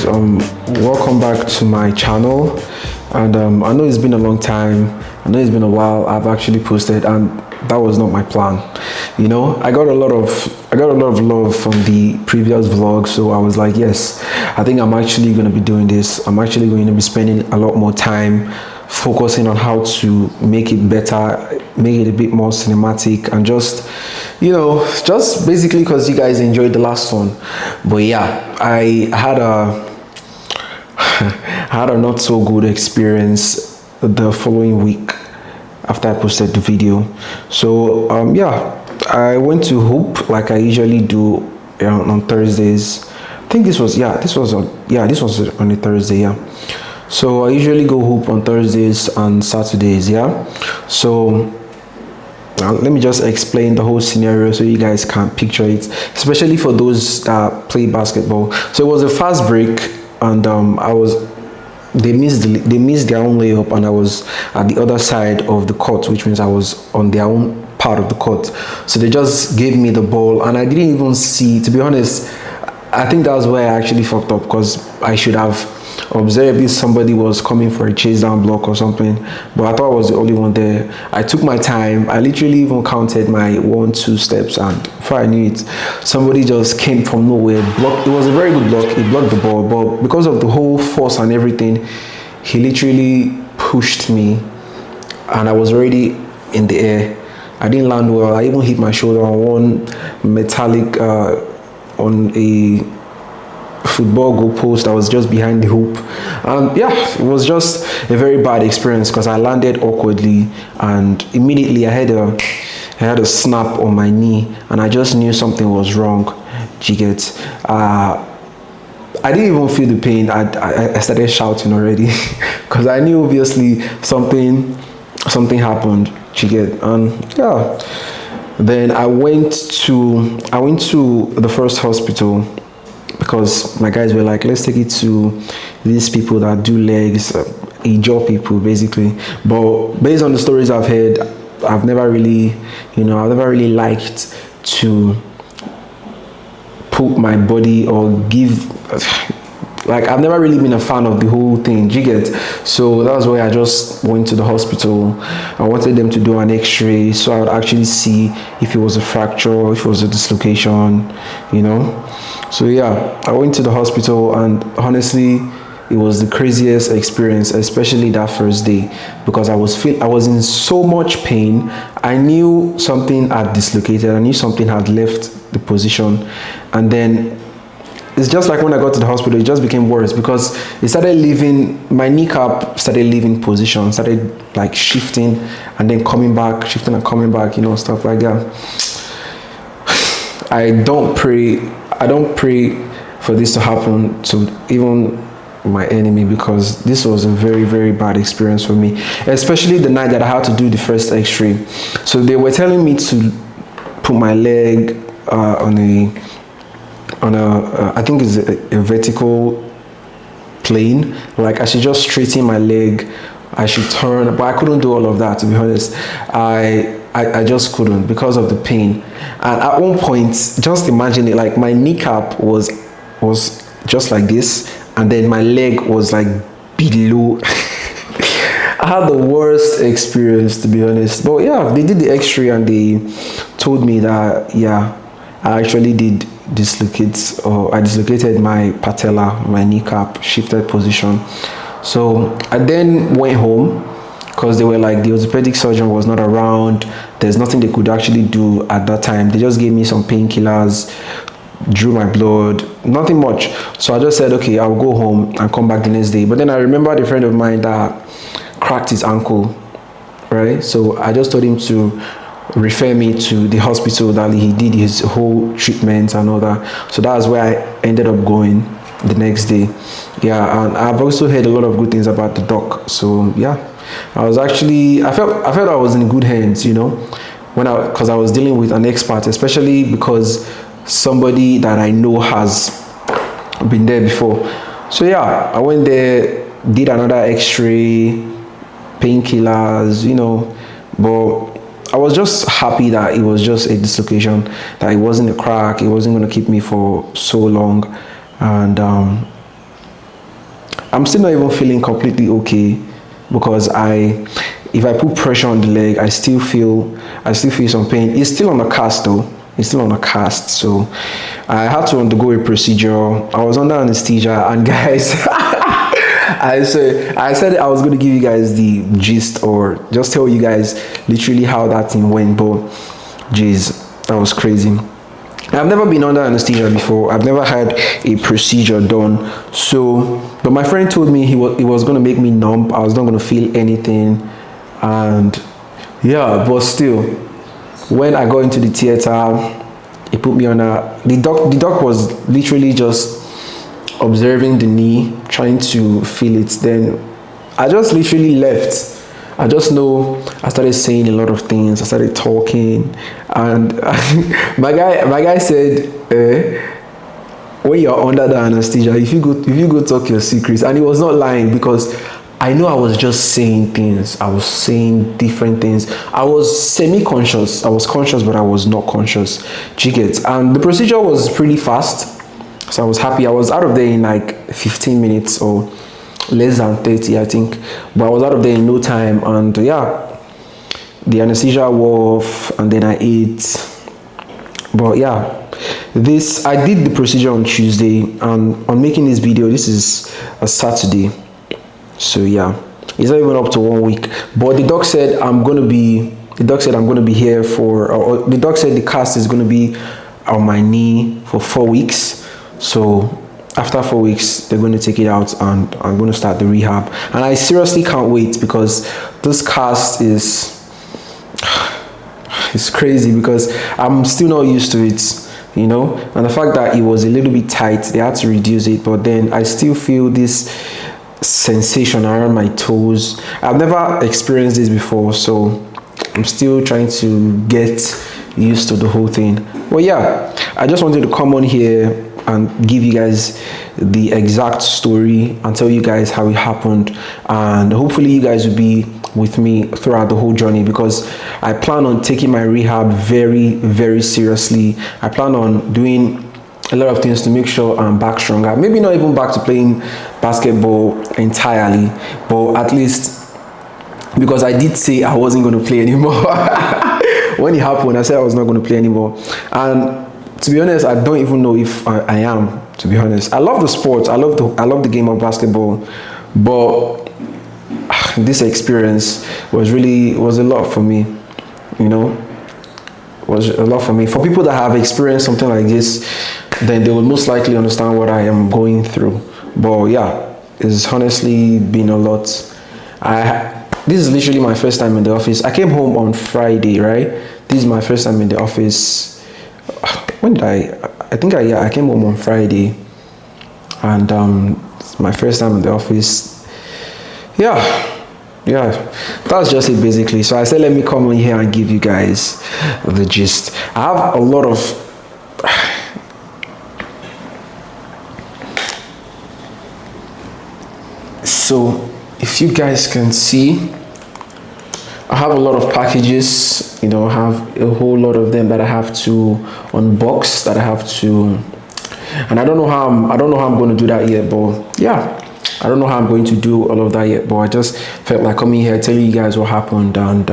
guys, welcome back to my channel. And I know it's been a long time, I know it's been a while I've actually posted, and that was not my plan. You know, I got a lot of love from the previous vlog, so I was like, yes, I think I'm actually going to be doing this. I'm actually going to be spending a lot more time focusing on how to make it better, make it a bit more cinematic, and just, you know, just basically because you guys enjoyed the last one. But yeah, I had a not so good experience the following week after I posted the video. So yeah, I went to hoop like I usually do on Thursdays. I think this was on a Thursday. Yeah, so I usually go hoop on Thursdays and Saturdays. Yeah, so let me just explain the whole scenario so you guys can picture it, especially for those that play basketball. So it was a fast break, and they missed their own layup, and I was at the other side of the court, which means I was on their own part of the court. So they just gave me the ball, and I didn't even see, to be honest. I think that's where I actually fucked up, because I should have observed if somebody was coming for a chase down block or something, but I thought I was the only one there. I took my time. I literally even counted my 1-2 steps, and before I knew it, somebody just came from nowhere, blocked. It was a very good block. He blocked the ball, but because of the whole force and everything, he literally pushed me, and I was already in the air. I didn't land well. I even hit my shoulder on one metallic on a football goal post that was just behind the hoop. And yeah, it was just a very bad experience, because I landed awkwardly, and immediately I had a snap on my knee, and I just knew something was wrong. You get, I didn't even feel the pain. I started shouting already because I knew obviously something happened. You get, and yeah, then I went to the first hospital, because my guys were like, let's take it to these people that do legs, jaw people basically. But based on the stories I've heard, I've never really liked to put my body or give, like, I've never really been a fan of the whole thing, you get. So that was why I just went to the hospital. I wanted them to do an x-ray so I would actually see if it was a fracture, if it was a dislocation, you know. So yeah, I went to the hospital, and honestly, it was the craziest experience, especially that first day, because I was in so much pain. I knew something had dislocated. I knew something had left the position, and then it's just like when I got to the hospital, it just became worse, because it started leaving, my kneecap started leaving position, started like shifting and then coming back, shifting and coming back, you know, stuff like that. I don't pray for this to happen to even my enemy, because this was a very, very bad experience for me, especially the night that I had to do the first x-ray. So they were telling me to put my leg on a I think it's a vertical plane, like I should just straighten my leg, I should turn, but I couldn't do all of that, to be honest. I just couldn't, because of the pain. And at one point, just imagine it, like my kneecap was just like this, and then my leg was like below. I had the worst experience, to be honest. But yeah, they did the x-ray, and they told me that, yeah, I actually did dislocate, or I dislocated my patella, my kneecap, shifted position. So I then went home, because they were like, the orthopedic surgeon was not around. There's nothing they could actually do at that time. They just gave me some painkillers, drew my blood, nothing much. So I just said, okay, I'll go home and come back the next day. But then I remembered a friend of mine that cracked his ankle, right? So I just told him to refer me to the hospital that he did his whole treatment and all that. So that's where I ended up going the next day. Yeah, and I've also heard a lot of good things about the doc. So yeah, I felt I was in good hands, you know, because I was dealing with an expert, especially because somebody that I know has been there before. So yeah, I went there, did another x-ray, painkillers, you know, but I was just happy that it was just a dislocation, that it wasn't a crack, it wasn't going to keep me for so long. And I'm still not even feeling completely okay, because if I put pressure on the leg, I still feel some pain. It's still on a cast though. It's still on a cast, so I had to undergo a procedure. I was under anesthesia, and guys, I said I was going to give you guys the gist, or just tell you guys literally how that thing went, but jeez, that was crazy. I've never been under anesthesia before. I've never had a procedure done. So, but my friend told me he was going to make me numb. I was not going to feel anything. And yeah, but still, when I got into the theater, he put me on the doc was literally just observing the knee, trying to feel it. Then I just literally left. I just know I started saying a lot of things. I started talking, and my guy said, when you're under the anesthesia, if you go talk your secrets. And he was not lying, because I know I was just saying things. I was saying different things. I was semi-conscious. I was conscious, but I was not conscious. Do you get? And the procedure was pretty fast, so I was happy. I was out of there in like 15 minutes or less than 30, I think, but I was out of there in no time. And yeah, the anesthesia wore off, and then I ate. But yeah, I did the procedure on Tuesday, and on making this video, this is a Saturday, so yeah, it's not even up to 1 week. But the doc said I'm gonna be here for, or the doc said the cast is gonna be on my knee for 4 weeks. So after 4 weeks, they're going to take it out, and I'm going to start the rehab. And I seriously can't wait, because this cast it's crazy, because I'm still not used to it, you know. And the fact that it was a little bit tight, they had to reduce it, but then I still feel this sensation around my toes. I've never experienced this before, so I'm still trying to get used to the whole thing. Well, yeah, I just wanted to come on here and give you guys the exact story and tell you guys how it happened, and hopefully you guys will be with me throughout the whole journey, because I plan on taking my rehab very, very seriously. I plan on doing a lot of things to make sure I'm back stronger. Maybe not even back to playing basketball entirely, but at least, because I did say I wasn't going to play anymore. When it happened, I said I was not going to play anymore. And to be honest, I don't even know if I am, to be honest. I love the sport. I love the game of basketball, but this experience was a lot for me, you know. It was a lot for me. For people that have experienced something like this, then they will most likely understand what I am going through. But yeah, it's honestly been a lot. This is literally my first time in the office. I came home on Friday, right? This is my first time in the office. When did I came home on Friday, and it's my first time in the office. Yeah, that's just it basically. So I said, let me come on here and give you guys the gist. I have a lot of so if you guys can see, I have a lot of packages, you know. I have a whole lot of them that I have to unbox, that I have to, and I don't know how I'm going to do that yet, but yeah, I don't know how I'm going to do all of that yet, but I just felt like coming here, telling you guys what happened, and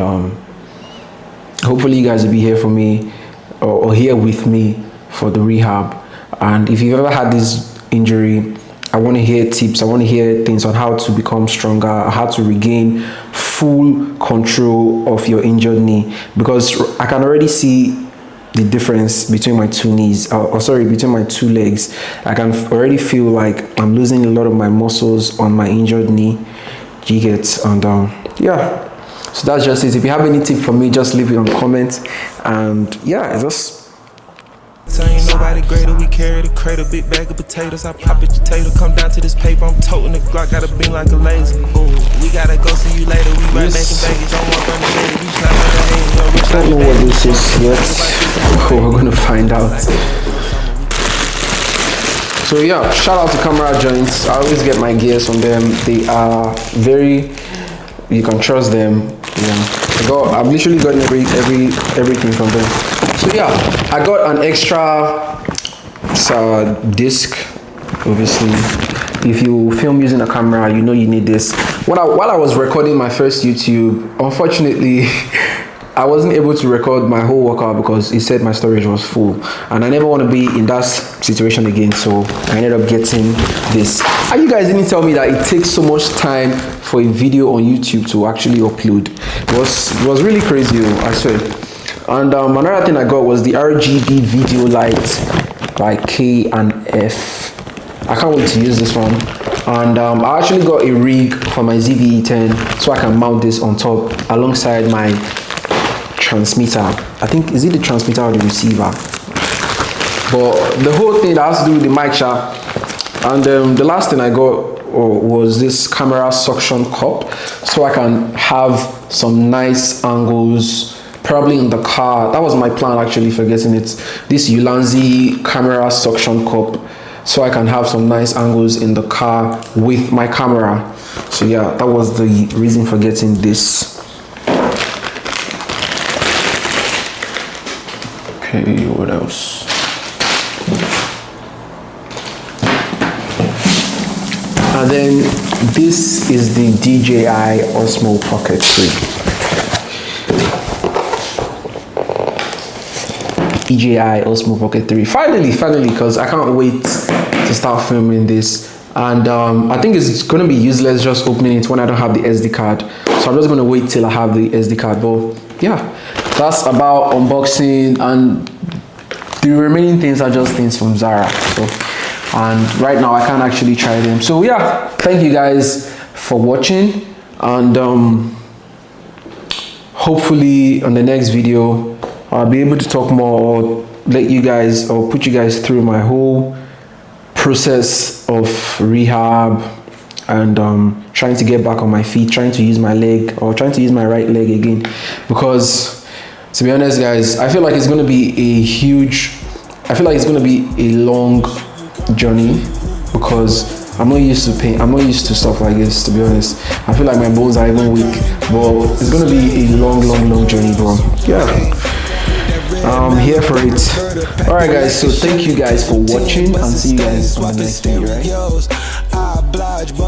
hopefully you guys will be here for me, or here with me for the rehab. And if you've ever had this injury, I want to hear tips. I want to hear things on how to become stronger, how to regain full control of your injured knee, because I can already see the difference between my two knees, between my two legs. I can already feel like I'm losing a lot of my muscles on my injured knee. You get? And yeah, so that's just it. If you have any tip for me, just leave it on the comment. And yeah, it's just, so ain't nobody greater, we carry the crate, a big bag of potatoes. I pop it, potato, come down to this paper. I'm toting the Glock, got a beam like a laser. Ooh, we gotta go, see you later. We right back in Vegas, don't walk on the lady. We slap on the head, no rich. I don't know what this is yet. We're gonna find out. So yeah, shout out to Camera Joints. I always get my gears from them. They are very, you can trust them. Yeah, I've literally gotten everything from them. So yeah, I got an extra disc, obviously. if you film using a camera, you know you need this. While I was recording my first YouTube, unfortunately I wasn't able to record my whole workout because it said my storage was full, and I never want to be in that situation again, so I ended up getting this. And you guys didn't tell me that it takes so much time for a video on YouTube to actually upload. It was really crazy, I swear. And another thing I got was the RGB video light by K and F. I can't wait to use this one. And I actually got a rig for my ZV-E10 so I can mount this on top alongside my transmitter. I think, is it the transmitter or the receiver? But the whole thing that has to do with the mic shot. And the last thing I got was this camera suction cup, so I can have some nice angles, probably in the car. That was my plan actually for getting it. This Ulanzi camera suction cup, so I can have some nice angles in the car with my camera. So yeah, that was the reason for getting this. Okay, what else? And then this is the DJI Osmo Pocket 3. DJI Osmo Pocket 3. Finally, because I can't wait to start filming this. And I think it's gonna be useless just opening it when I don't have the SD card. So I'm just gonna wait till I have the SD card. But yeah, that's about unboxing, and the remaining things are just things from Zara. So, and right now I can't actually try them. So yeah, thank you guys for watching, and hopefully on the next video I'll be able to talk more, or let you guys, or put you guys through my whole process of rehab and trying to get back on my feet, trying to use my leg, or trying to use my right leg again. Because to be honest guys, I feel like it's going to be a long journey, because I'm not used to pain. I'm not used to stuff like this, to be honest. I feel like my bones are even weak, but it's going to be a long journey, bro. Yeah, I'm here for it. All right guys, so thank you guys for watching, and see you guys on the next video, right?